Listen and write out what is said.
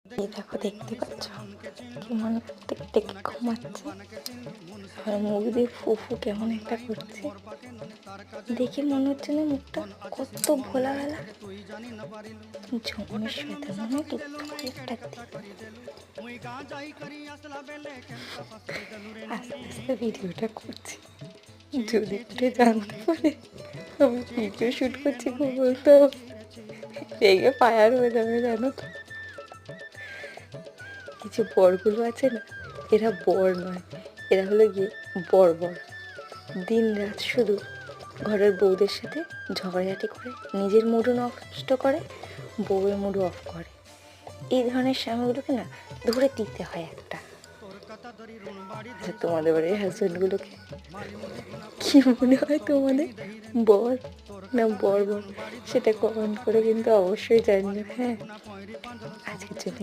এই দেখো, দেখতে পাচ্ছ কেমন টেকে ঘুমাচ্ছে, আর মুখ দিয়ে ফুফু কেমন একটা করছে। দেখে মনে হচ্ছে না মুখটা কত ভোলা গেলা জমের শ্বেতা, মনে হয় একটা আস্তে আস্তে ভিডিওটা করছি। যদি উঠে জানতে পারে আমি ভিডিও শ্যুট করছি, খুব বলতো রেগে ফায়ার হয়ে যাবে জানো তো। কিছু বরগুলো আছে না, এরা বর নয়, এরা হলো গিয়ে বর। দিন রাত শুধু ঘরের বউদের সাথে ঝগড়াঝাটি করে, নিজের মুডও নষ্ট করে, বউয়ের মুডও অফ করে। এই ধরনের স্বামীগুলোকে না ধরে দিতে হয় একটা। আচ্ছা, তোমাদের বাড়ির হাজবেন্ডগুলোকে কি মনে হয় তোমাদের, বর না বর? সেটা কমেন্ট করে কিন্তু অবশ্যই জানিও। হ্যাঁ, আজকের জন্য